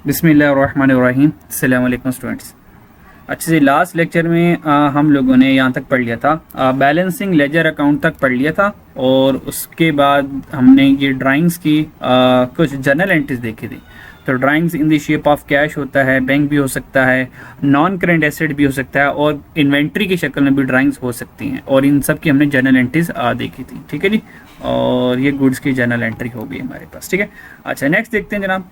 बिस्मिल्लाहिर्रहमानिर्रहीम। अस्सलाम वालेकुम स्टूडेंट्स। अच्छे से लास्ट लेक्चर में हम लोगों ने यहाँ तक पढ़ लिया था, बैलेंसिंग लेजर अकाउंट तक पढ़ लिया था और उसके बाद हमने ये ड्राइंग्स की कुछ जर्नल एंट्रीज देखी थी। तो drawings in the shape of cash होता है, बैंक भी हो सकता है, नॉन करेंट एसेट भी हो सकता है और इन्वेंट्री की शक्ल में भी ड्राइंग्स हो सकती हैं और इन सब की हमने जर्नल एंट्रीज देखी थी। ठीक है जी, और ये गुड्स की जर्नल एंट्री हो गई हमारे पास। ठीक है, अच्छा नेक्स्ट देखते हैं जनाब।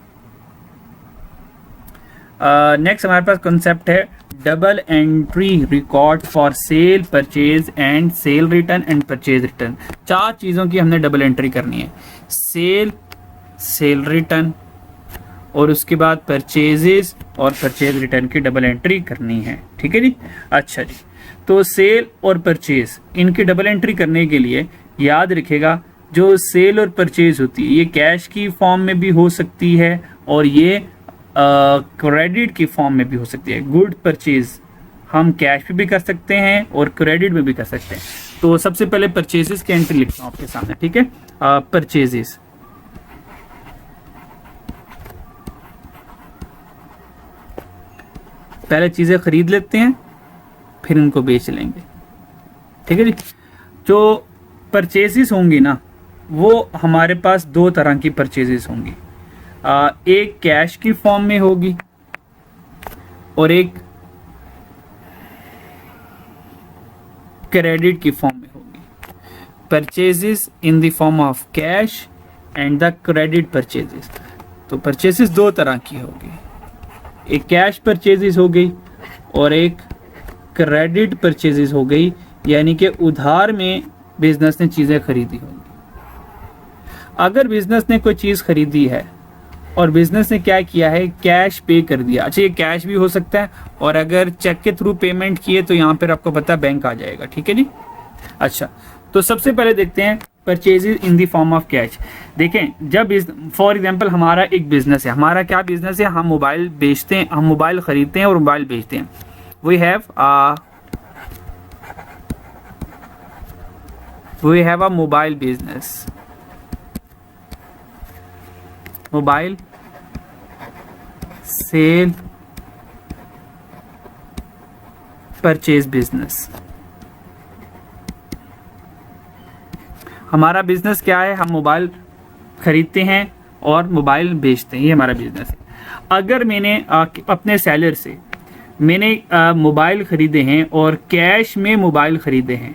नेक्स्ट हमारे पास कॉन्सेप्ट है double entry record for sale, purchase and cell return and purchase return. चार चीज़ों की हमने डबल एंट्री करनी है, सेल, सेल रिटर्न और उसके बाद परचेजेस और परचेज रिटर्न की डबल एंट्री करनी है। ठीक है जी, अच्छा जी। तो सेल और परचेज इनकी डबल एंट्री करने के लिए याद रखेगा, जो सेल और परचेज होती है ये कैश की फॉर्म में भी हो सकती है और ये क्रेडिट की फॉर्म में भी हो सकती है। गुड परचेज हम कैश पे भी कर सकते हैं और क्रेडिट में भी कर सकते हैं। तो सबसे पहले परचेजेस की एंट्री लिखता हूँ आपके सामने। ठीक है, परचेजेस, पहले चीजें खरीद लेते हैं फिर इनको बेच लेंगे। ठीक है जी। जो परचेजेस होंगी ना वो हमारे पास दो तरह की परचेजेस होंगी, एक कैश की फॉर्म में होगी और एक क्रेडिट की फॉर्म में होगी। Purchases in the form of cash and the credit purchases. तो परचेजेस दो तरह की होगी, एक कैश परचेजेस हो गई और एक क्रेडिट परचेजेस हो गई, यानी कि उधार में बिजनेस ने चीजें खरीदी होंगी। अगर बिजनेस ने कोई चीज खरीदी है और बिजनेस ने क्या किया है, कैश पे कर दिया। अच्छा, ये कैश भी हो सकता है और अगर चेक के थ्रू पेमेंट किए तो यहाँ पर आपको पता है बैंक आ जाएगा। ठीक है जी। अच्छा, तो सबसे पहले देखते हैं purchases in the form of cash. देखें, जब फॉर एग्जांपल हमारा एक बिजनेस है, हमारा क्या बिजनेस है, हम मोबाइल बेचते हैं, हम मोबाइल खरीदते हैं और मोबाइल बेचते हैं। We have a mobile business, mobile sale purchase business. हमारा बिजनेस क्या है, हम मोबाइल खरीदते हैं और मोबाइल बेचते हैं, ये हमारा बिजनेस है। अगर मैंने अपने सेलर से मैंने मोबाइल खरीदे हैं और कैश में मोबाइल खरीदे हैं,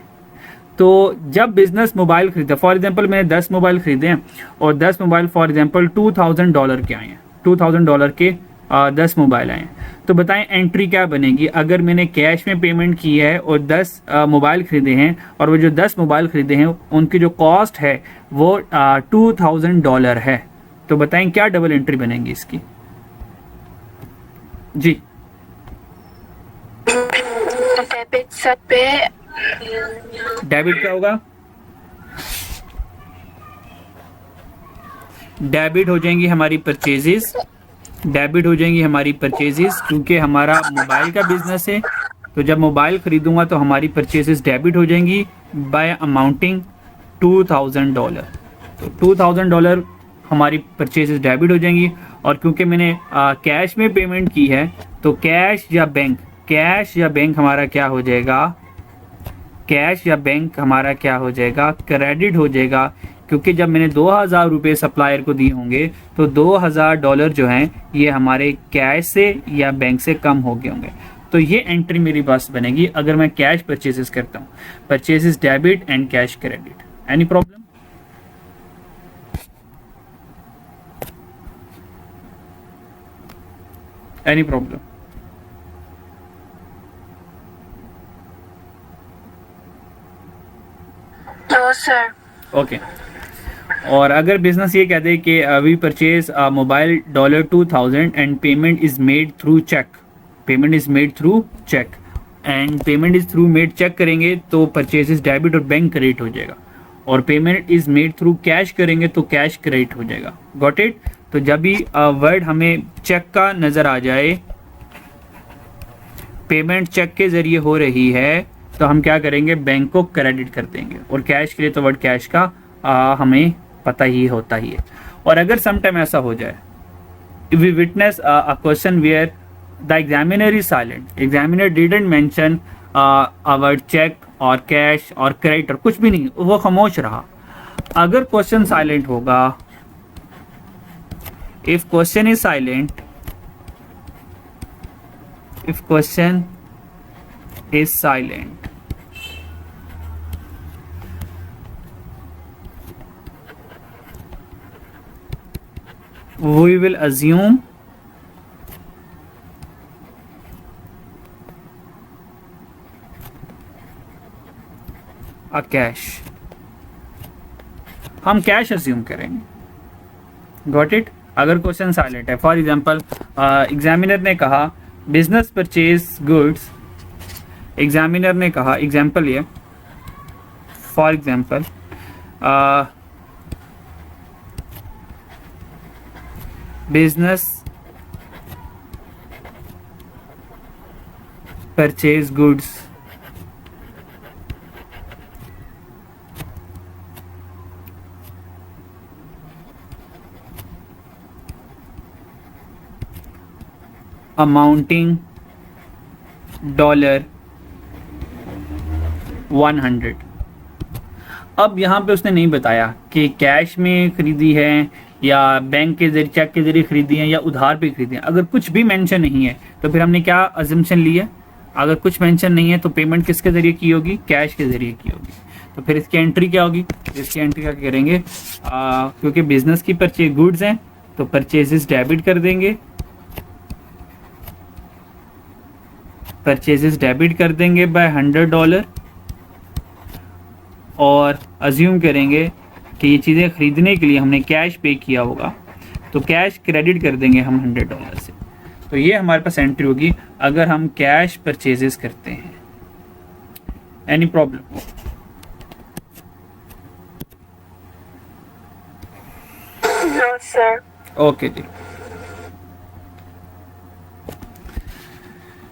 तो जब बिजनेस मोबाइल खरीदा, फॉर एग्जांपल मैंने 10 मोबाइल खरीदे हैं और 10 मोबाइल फॉर एग्जांपल $2000 के आए हैं, $2000 के 10 मोबाइल आए हैं, तो बताएं एंट्री क्या बनेगी। अगर मैंने कैश में पेमेंट की है और 10 मोबाइल खरीदे हैं और वो जो 10 मोबाइल खरीदे हैं उनकी जो कॉस्ट है वो $2000 है, तो बताएं क्या डबल एंट्री बनेगी इसकी। जी, डेबिट सब पे, डेबिट क्या होगा, डेबिट हो जाएंगी हमारी परचेजेस, डेबिट हो जाएंगी हमारी परचेजेस, क्योंकि हमारा मोबाइल का बिजनेस है। तो जब मोबाइल खरीदूंगा तो हमारी परचेजेस डेबिट हो जाएंगी बाय अमाउंटिंग $2000। तो $2000 हमारी परचेजेस डेबिट हो जाएंगी और क्योंकि मैंने कैश में पेमेंट की है तो कैश या बैंक हमारा क्या हो जाएगा, कैश या बैंक हमारा क्या हो जाएगा, क्रेडिट हो जाएगा। क्योंकि जब मैंने 2000 रुपये सप्लायर को दिए होंगे तो $2000 जो हैं ये हमारे कैश से या बैंक से कम हो गए होंगे। तो ये एंट्री मेरी पास बनेगी अगर मैं कैश परचेजेस करता हूँ, purchases debit and cash credit. Any problem? Any problem? No sir. Okay. और अगर बिजनेस ये कह दे कि we purchase mobile $2000 and payment is made through cheque, payment is made through cheque and payment is through made cheque करेंगे तो purchases debit और bank credit हो जाएगा, और payment is made through cash करेंगे तो कैश क्रेडिट हो जाएगा। Got it? तो जब भी वर्ड हमें चेक का नजर आ जाए, पेमेंट चेक के जरिए हो रही है, तो हम क्या करेंगे, बैंक को क्रेडिट कर देंगे। और कैश के लिए तो वर्ड कैश का हमें पता ही होता ही है। और अगर समटाइम ऐसा हो जाए we witness a question where the examiner is silent. Examiner didn't mention a word check or cash or credit, कुछ भी नहीं, वो खामोश रहा. अगर क्वेश्चन साइलेंट होगा, if question is silent, if question is silent, we will assume a cash. हम cash assume करेंगे. Got it. अगर क्वेश्चन साइलेंट है, फॉर एग्जांपल एग्जामिनर ने कहा बिजनेस परचेज गुड्स, एग्जामिनर ने कहा, एग्जांपल ये, for example business purchase goods amounting $100. अब यहाँ पे उसने नहीं बताया कि कैश में खरीदी है या बैंक के जरिए, चेक के जरिए खरीदी है या उधार पे खरीदी है. अगर कुछ भी मेंशन नहीं है तो फिर हमने क्या अजम्पशन ली है? अगर कुछ मेंशन नहीं है तो पेमेंट किसके जरिए की होगी? कैश के जरिए की होगी. तो फिर इसकी एंट्री क्या होगी? इसकी एंट्री क्या करेंगे? क्योंकि बिजनेस की परचेज गुड्स हैं तो परचेजेस डेबिट कर देंगे, परचेजेस डेबिट कर देंगे बाय $100 और अज्यूम करेंगे कि ये चीज़ें ख़रीदने के लिए हमने कैश पे किया होगा, तो कैश क्रेडिट कर देंगे हम $100 से. तो ये हमारे पास एंट्री होगी अगर हम कैश परचेजेस करते हैं. Any problem? No, sir. Okay ji.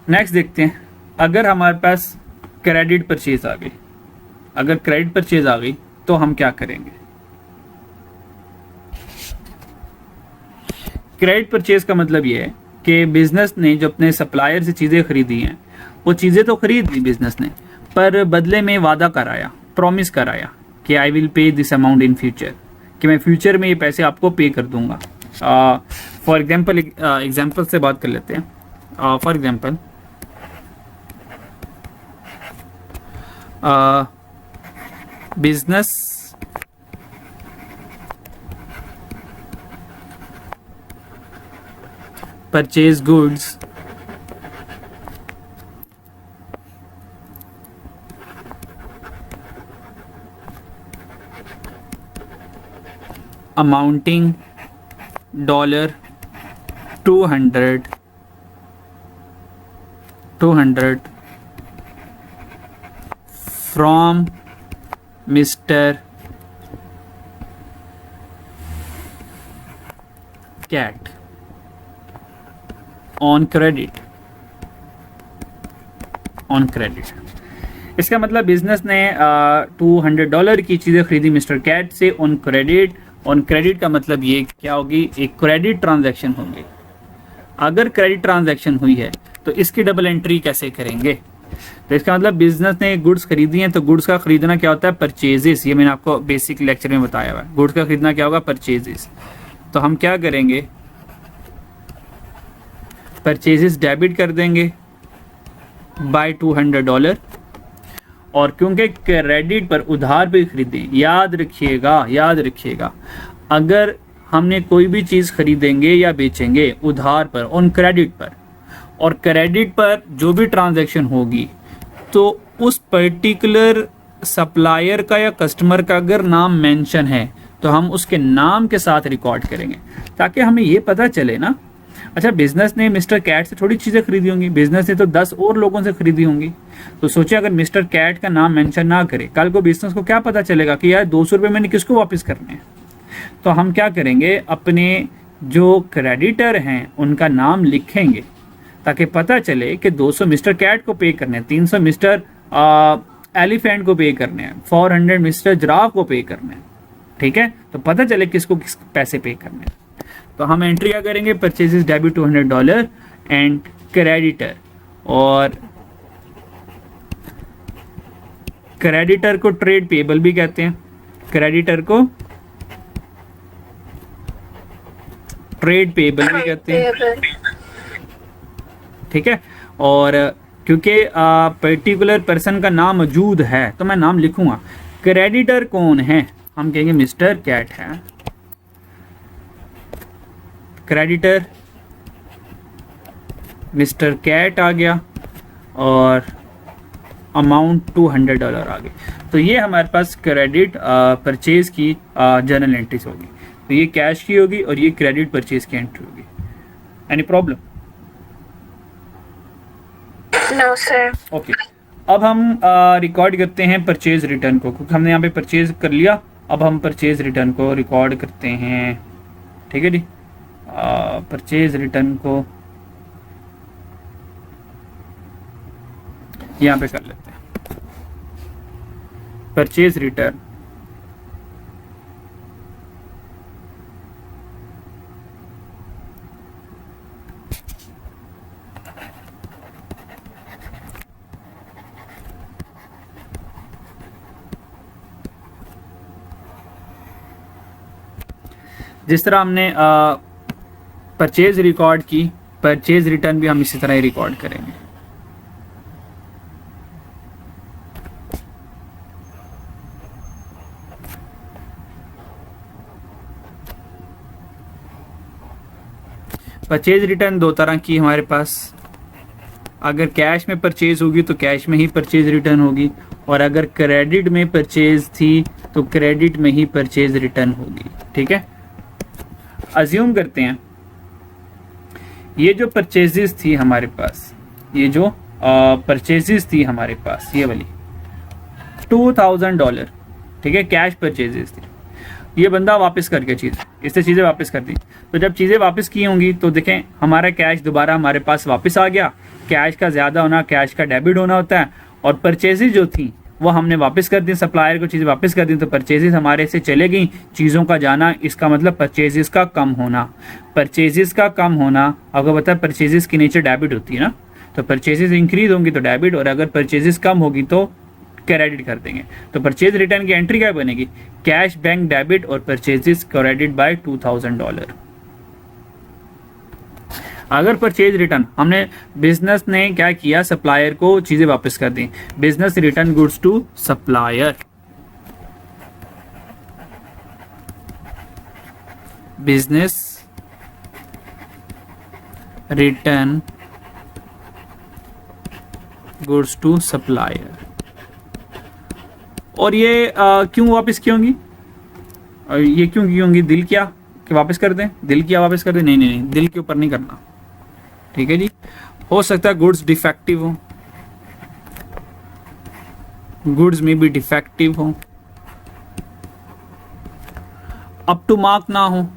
Next देखते हैं, अगर हमारे पास क्रेडिट परचेज आ गई, अगर क्रेडिट परचेज आ गई तो हम क्या करेंगे? क्रेडिट परचेज का मतलब ये है कि बिजनेस ने जो अपने सप्लायर से चीज़ें खरीदी हैं, वो चीज़ें तो खरीद ली बिजनेस ने, पर बदले में वादा कराया, प्रॉमिस कराया कि I will pay this amount in future, कि मैं फ्यूचर में ये पैसे आपको पे कर दूंगा. फॉर एग्जाम्पल, एग्जाम्पल से बात कर लेते हैं. For example business purchase goods amounting $200 from Mr. Cat on credit. इसका मतलब बिजनेस ने $200 की चीज़ें खरीदी मिस्टर कैट से ऑन क्रेडिट. ऑन क्रेडिट का मतलब ये क्या होगी? एक क्रेडिट ट्रांजैक्शन होगी. अगर क्रेडिट ट्रांजैक्शन हुई है तो इसकी डबल एंट्री कैसे करेंगे? तो इसका मतलब बिजनेस ने गुड्स खरीदी हैं, तो गुड्स का खरीदना क्या होता है? परचेजेस. ये मैंने आपको बेसिक लेक्चर में बताया हुआ है. गुड्स का खरीदना क्या होगा? परचेजेस. तो हम क्या करेंगे? परचेजेस डेबिट कर देंगे बाय $200. और क्योंकि क्रेडिट पर, उधार पे खरीदें, याद रखिएगा अगर हमने कोई भी चीज़ खरीदेंगे या बेचेंगे उधार पर, ऑन क्रेडिट पर, और क्रेडिट पर जो भी ट्रांजैक्शन होगी तो उस पर्टिकुलर सप्लायर का या कस्टमर का अगर नाम मेंशन है तो हम उसके नाम के साथ रिकॉर्ड करेंगे, ताकि हमें ये पता चले ना, अच्छा बिजनेस ने मिस्टर कैट से थोड़ी चीज़ें खरीदी होंगी, बिजनेस ने तो 10 और लोगों से खरीदी होंगी. तो सोचिए अगर मिस्टर कैट का नाम मेंशन ना करे, कल को बिजनेस को क्या पता चलेगा कि यार 200 रुपये मैंने किसको वापस करने हैं. तो हम क्या करेंगे? अपने जो क्रेडिटर हैं उनका नाम लिखेंगे ताकि पता चले कि 200 मिस्टर कैट को पे करने हैं, 300 मिस्टर एलिफेंट को पे करने हैं, 400 मिस्टर जिराफ को पे करने हैं. ठीक है, तो पता चले किसको किस पैसे पे करने हैं. तो हम एंट्री क्या करेंगे, परचेजेस डेबिट $200 एंड क्रेडिटर, और क्रेडिटर को ट्रेड पेबल भी कहते हैं, क्रेडिटर को ट्रेड पेबल भी कहते हैं, Payable. ठीक है। और क्योंकि पर्टिकुलर पर्सन का नाम मौजूद है तो मैं नाम लिखूंगा। क्रेडिटर कौन है, हम कहेंगे मिस्टर कैट है, क्रेडिटर मिस्टर कैट आ गया, और अमाउंट $200 आ गई। तो ये हमारे पास क्रेडिट परचेज की जर्नल एंट्रीज होगी। तो ये कैश की होगी और ये क्रेडिट परचेज की एंट्री होगी। Any problem? No, sir. Okay, अब हम रिकॉर्ड करते हैं परचेज रिटर्न को, क्योंकि हमने यहाँ पे परचेज कर लिया। अब हम परचेज रिटर्न को रिकॉर्ड करते हैं, ठीक है जी। परचेज रिटर्न को यहाँ पे कर लेते हैं, परचेज रिटर्न। जिस तरह हमने परचेज रिकॉर्ड की, परचेज रिटर्न भी हम इसी तरह ही रिकॉर्ड करेंगे। परचेज रिटर्न दो तरह की हमारे पास, अगर कैश में परचेज होगी तो कैश में ही परचेज रिटर्न होगी, और अगर क्रेडिट में परचेज थी तो क्रेडिट में ही परचेज रिटर्न होगी, ठीक है। अज्यूम करते हैं ये जो परचेजेस थी हमारे पास, ये जो परचेजेस थी हमारे पास, ये वाली $2000, ठीक है, कैश परचेजेस थी। ये बंदा वापस करके इससे चीज़ें वापस कर दी। तो जब चीज़ें वापस की होंगी तो देखें हमारा कैश दोबारा हमारे पास वापस आ गया। कैश का ज़्यादा होना कैश का डेबिट होना होता है, और परचेजेस जो थी वो हमने वापस कर दी, सप्लायर को चीज़ें वापस कर दी, तो परचेजेस हमारे से चले गई। चीज़ों का जाना, इसका मतलब परचेजेस का कम होना। परचेजेस का कम होना आपको पता है, परचेजेस की नेचर डेबिट होती है ना, तो परचेजेस इंक्रीज होंगी तो डेबिट, और अगर परचेजेस कम होगी तो क्रेडिट कर देंगे। तो परचेज रिटर्न की एंट्री क्या बनेगी, कैश बैंक डेबिट और परचेजेस क्रेडिट बाय $2000। अगर परचेज रिटर्न हमने, बिजनेस ने क्या किया, सप्लायर को चीजें वापस कर दी, business return goods to supplier, business return goods to supplier. और ये क्यों वापस की होंगी, और ये क्यों की होंगी, दिल क्या कि वापस कर दें, दिल क्या वापस कर दें, नहीं नहीं नहीं, दिल के ऊपर नहीं करना, ठीक है जी। हो सकता है गुड्स डिफेक्टिव हो, गुड्स में भी डिफेक्टिव हो, अप टू मार्क ना हो,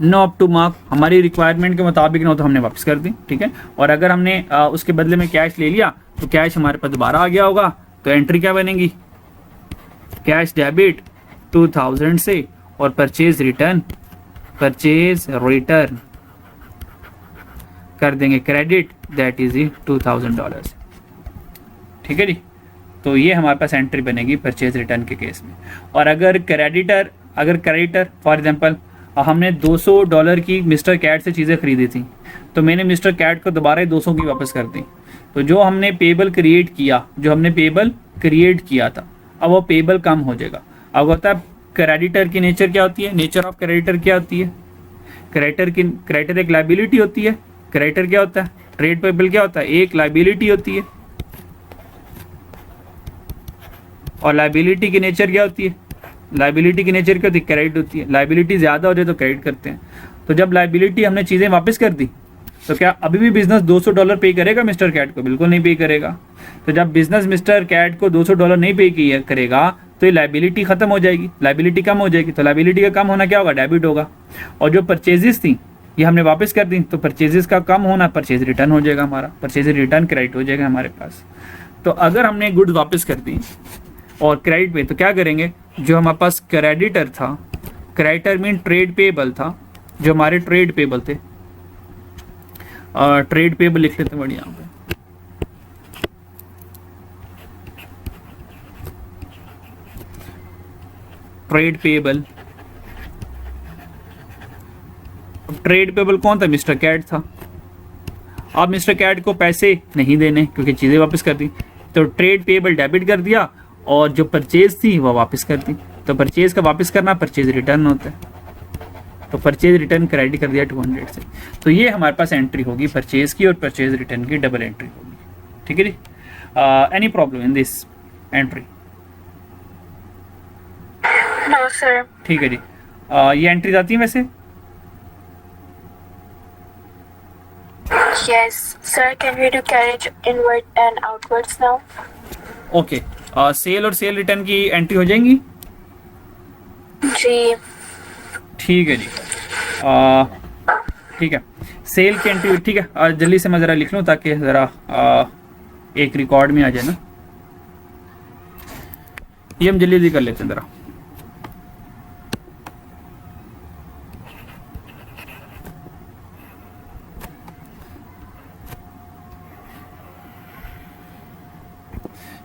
नो अप टू मार्क, हमारी रिक्वायरमेंट के मुताबिक ना हो तो हमने वापस कर दी, ठीक है। और अगर हमने उसके बदले में कैश ले लिया तो कैश हमारे पास दोबारा आ गया होगा, तो एंट्री क्या बनेगी, कैश डेबिट 2000 से, और परचेज रिटर्न कर देंगे क्रेडिट, दैट इज $2000, ठीक है जी। तो ये हमारे पास एंट्री बनेगी परचेज रिटर्न के केस में। और अगर क्रेडिटर फॉर एग्जांपल हमने $200 की मिस्टर कैट से चीज़ें खरीदी थी, तो मैंने मिस्टर कैट को दोबारा 200 की वापस कर दी, तो जो हमने पेबल क्रिएट किया था, अब वो पेबल कम हो जाएगा। अब होता है क्रेडिटर की नेचर क्या होती है, नेचर ऑफ क्रेडिटर क्या होती है, क्रेडिटर एक लाइबिलिटी होती है। क्रेडिटर क्या होता है, ट्रेड पेबल क्या होता है, एक लाइबिलिटी होती है। और लाइबिलिटी की नेचर क्या होती है, लाइबिलिटी की नेचर क्या होती है, क्रेडिट होती है। लाइबिलिटी ज़्यादा हो जाए तो क्रेडिट करते हैं। तो जब लाइबिलिटी हमने चीज़ें वापस कर दी तो क्या अभी भी बिजनेस $200 पे करेगा मिस्टर कैट को, बिल्कुल नहीं पे करेगा। तो जब बिजनेस मिस्टर कैट को $200 नहीं पे करेगा तो ये लाइबिलिटी खत्म हो जाएगी, लाइबिलिटी कम हो जाएगी। तो लाइबिलिटी का कम होना क्या होगा, डेबिट होगा। और जो परचेजेस थी ये हमने वापस कर दी, तो परचेजेस का कम होना परचेज रिटर्न हो जाएगा, हमारा परचेज रिटर्न क्रेडिट हो जाएगा हमारे पास। तो अगर हमने गुड्स वापस कर दी और क्रेडिट पे, तो क्या करेंगे, जो हमारे पास क्रेडिटर था, क्रेडिटर मीन ट्रेड पेबल था, जो हमारे ट्रेड पेबल थे, ट्रेड पेबल लिख लेते हैं बढ़िया यहाँ पे, ट्रेड पेबल। ट्रेड पेबल कौन था, मिस्टर कैट था। अब मिस्टर कैट को पैसे नहीं देने क्योंकि चीज़ें वापस कर दी, तो ट्रेड पेबल डेबिट कर दिया और जो परचेज थी वह वापस कर दी। तो परचेज का वापस करना परचेज रिटर्न होता है, तो परचेज रिटर्न क्रेडिट कर दिया 200 से। तो ये हमारे पास एंट्री होगी परचेज की और परचेज रिटर्न की डबल एंट्री होगी। ठीक है जी। Any problem in this entry? No, sir. ठीक है जी। ये एंट्रीज आती हैं वैसे? Yes. Sir, can we do carriage inward and outwards now? Okay. Sale और सेल रिटर्न की एंट्री हो जाएंगी? जी। ठीक है जी। ठीक है, सेल की एंट्री ठीक है। जल्दी से मैं ज़रा लिख लूँ ताकि ज़रा एक रिकॉर्ड में आ जाए ना। ये हम जल्दी जल्दी कर लेते हैं ज़रा।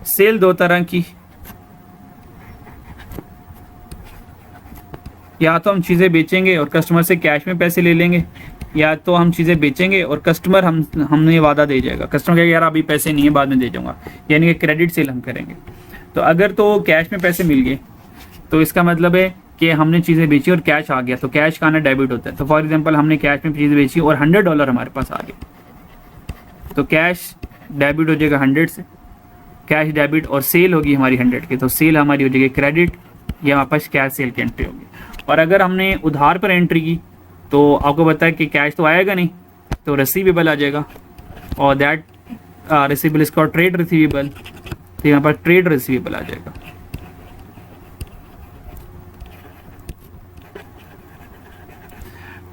सेल दो तरह की, या तो हम चीज़ें बेचेंगे और कस्टमर से कैश में पैसे ले लेंगे, या तो हम चीज़ें बेचेंगे और कस्टमर हमने वादा दे जाएगा, कस्टमर कहेगा यार अभी पैसे नहीं है बाद में दे जाऊंगा, यानी कि क्रेडिट सेल हम करेंगे। तो अगर तो कैश में पैसे मिल गए तो इसका मतलब है कि हमने चीज़ें बेची और कैश आ गया, तो कैश का आना डेबिट होता है। तो फॉर एग्जांपल हमने कैश में चीज़ें बेची और $100 हमारे पास आ गए, तो कैश डेबिट हो जाएगा 100 से, कैश डेबिट, और सेल होगी हमारी 100 की, तो सेल हमारी हो जाएगी क्रेडिट, ये हमारे पास कैश सेल की एंट्री होगी। और अगर हमने उधार पर एंट्री की तो आपको पता है कि कैश तो आएगा नहीं, तो रिसीवेबल आ जाएगा, और दैट रिसीवेबल इसका ट्रेड रिसीवेबल, तो यहाँ पर ट्रेड रिसीवेबल आ जाएगा।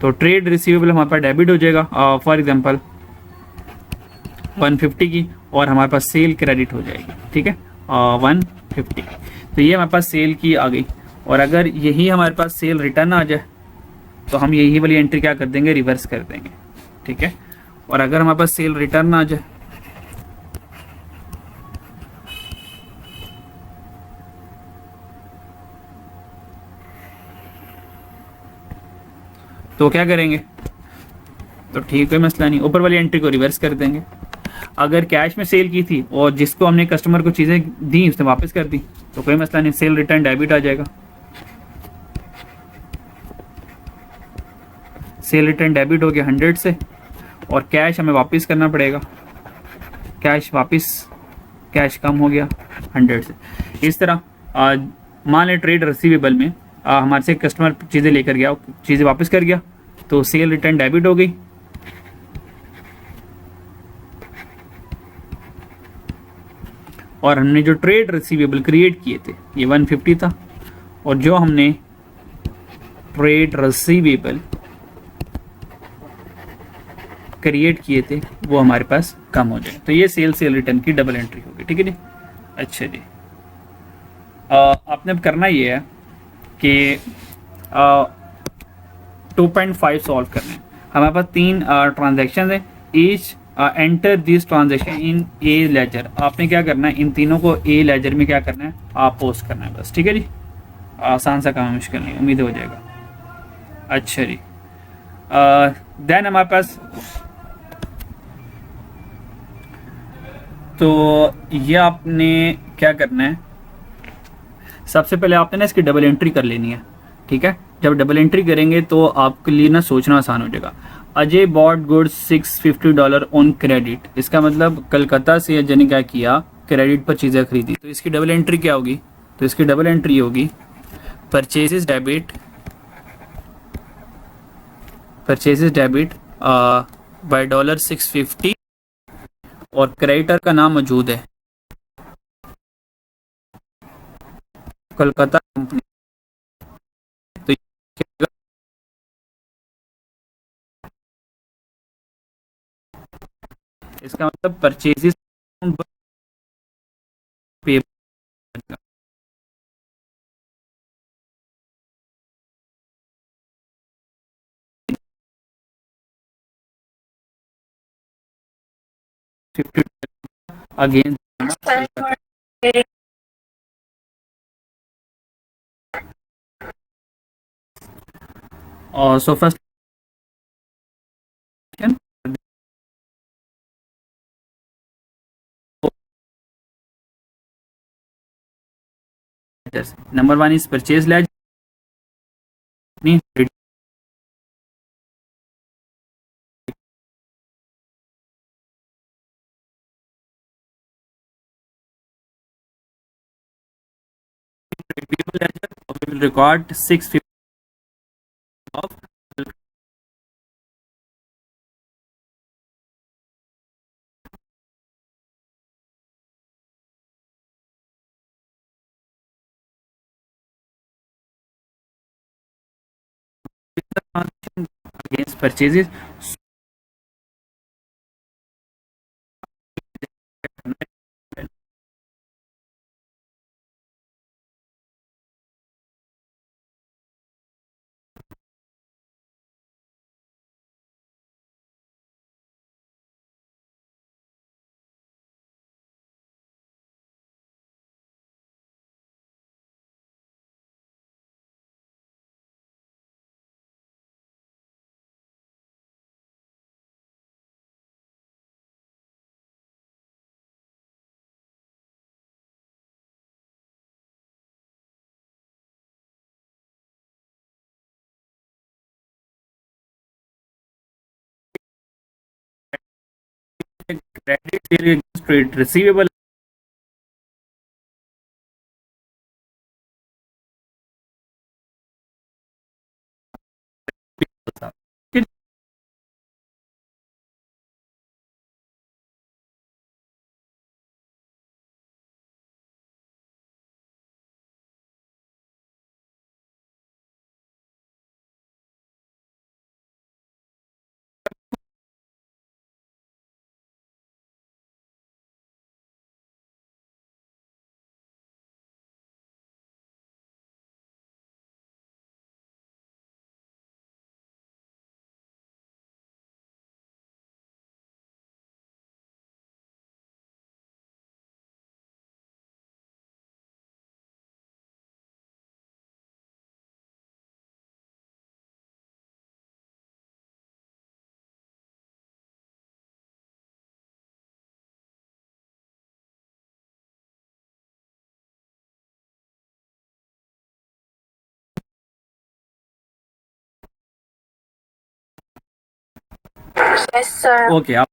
तो ट्रेड रिसीवेबल हमारे पास डेबिट हो जाएगा फॉर एग्जांपल 150 की, और हमारे पास सेल क्रेडिट हो जाएगी। ठीक है, 150। तो ये हमारे पास सेल की आ गई। और अगर यही हमारे पास सेल रिटर्न आ जाए तो हम यही वाली एंट्री क्या कर देंगे, रिवर्स कर देंगे। ठीक है, और अगर हमारे पास सेल रिटर्न आ जाए तो क्या करेंगे, तो ठीक है मसला नहीं, ऊपर वाली एंट्री को रिवर्स कर देंगे। अगर कैश में सेल की थी और जिसको हमने कस्टमर को चीज़ें दी उसने वापस कर दी, तो कोई मसला नहीं, सेल रिटर्न डेबिट आ जाएगा। सेल रिटर्न डेबिट हो गया 100 से, और कैश हमें वापस करना पड़ेगा, कैश वापस, कैश कम हो गया 100 से। इस तरह मान लें ट्रेड रिसीवेबल में हमारे से कस्टमर चीज़ें लेकर गया, चीज़ें वापस कर गया, तो सेल रिटर्न डेबिट हो गई, और हमने जो ट्रेड रिसीवेबल क्रिएट किए थे ये 150 था, और जो हमने ट्रेड रिसीवेबल क्रिएट किए थे वो हमारे पास कम हो जाए। तो ये सेल रिटर्न की डबल एंट्री होगी। ठीक है जी। अच्छा जी, आपने अब करना ये है कि 2.5 सॉल्व करना है। हमारे पास 3 ट्रांजेक्शन है, each enter this transaction in a ledger. आपने क्या करना है, इन तीनों को ए लेजर में क्या करना है, आप पोस्ट करना है बस। ठीक है जी, आसान सा काम, मुश्किल नहीं, उम्मीद हो जाएगा। अच्छा जी, देन हमारे पास तो ये आपने क्या करना है, सबसे पहले आपने ना इसकी डबल एंट्री कर लेनी है। ठीक है, जब डबल एंट्री करेंगे तो आपके लिए ना सोचना आसान हो जाएगा। Ajay bought goods $650 on credit, इसका मतलब कलकत्ता से अजय ने क्या किया, क्रेडिट पर चीज़ें खरीदी। तो इसकी डबल एंट्री क्या होगी, तो इसकी डबल एंट्री होगी purchases debit, purchases debit bye $650, और क्रेडिटर का नाम मौजूद है कलकत्ता कंपनी। तो इसका मतलब purchases 50 against Spell for reading. और so first number one is purchase ledger we will record 650 of against purchases. Credit against trade receivable Yes, sir. okay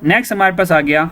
next हमारे पास आ गया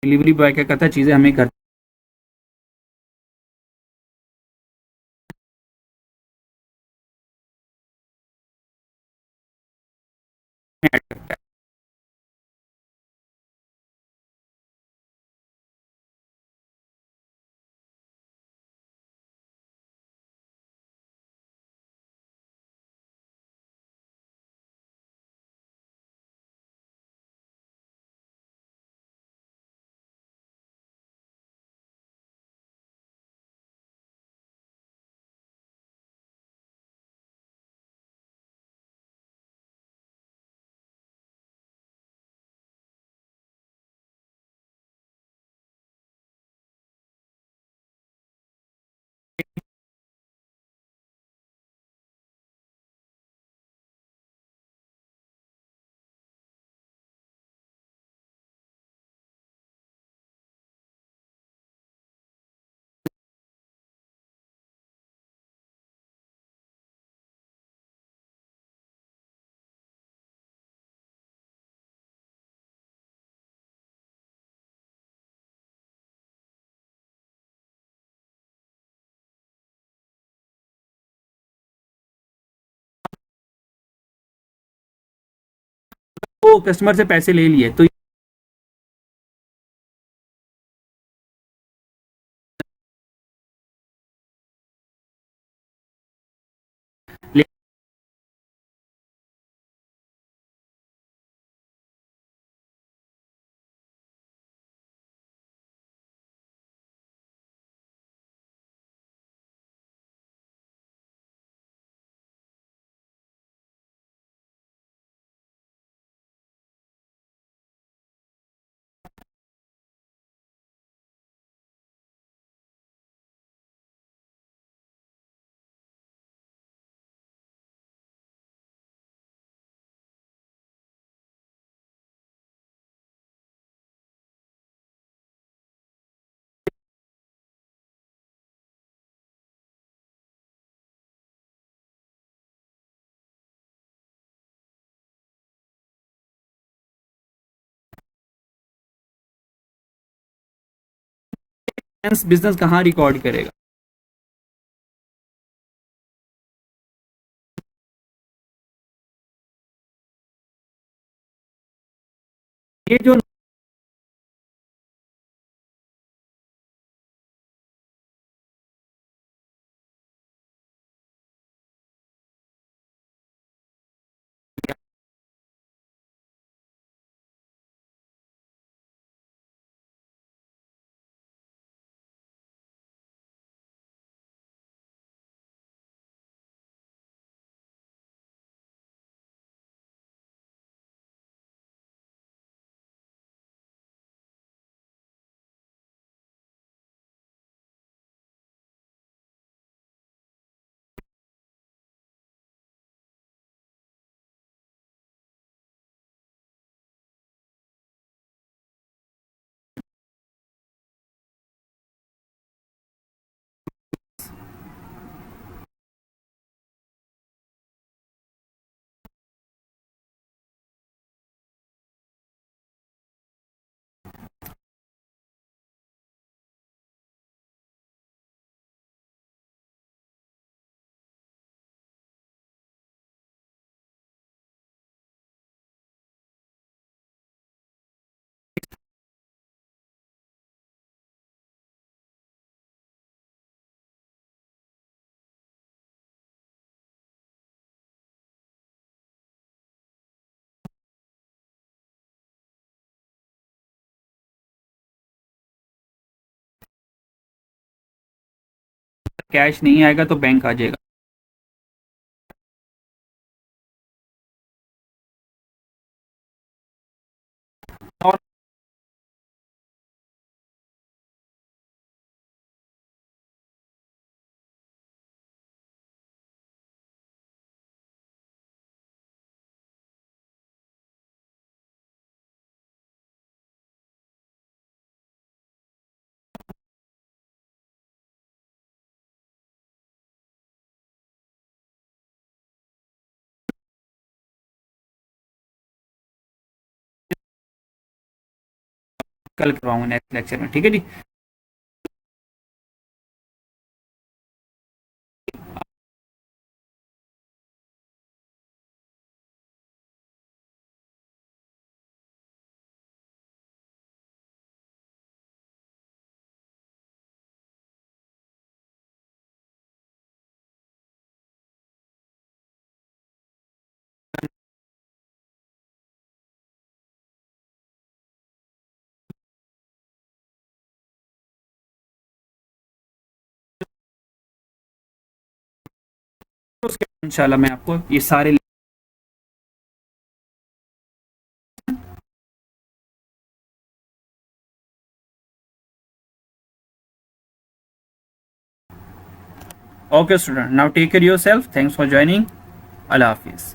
डिलीवरी बॉय क्या करता है, चीज़ें हमें घर में ऐड करता है। तो कस्टमर से पैसे ले लिए तो ले बिजनेस कहाँ रिकॉर्ड करेगा? ये जो कैश नहीं आएगा तो बैंक आ जाएगा। और कल करवाऊंगा नेक्स्ट लेक्चर में, ठीक है जी। उसके इंशाल्लाह मैं आपको ये सारे okay student, now take care yourself, thanks for joining, अल्लाह हाफिज़।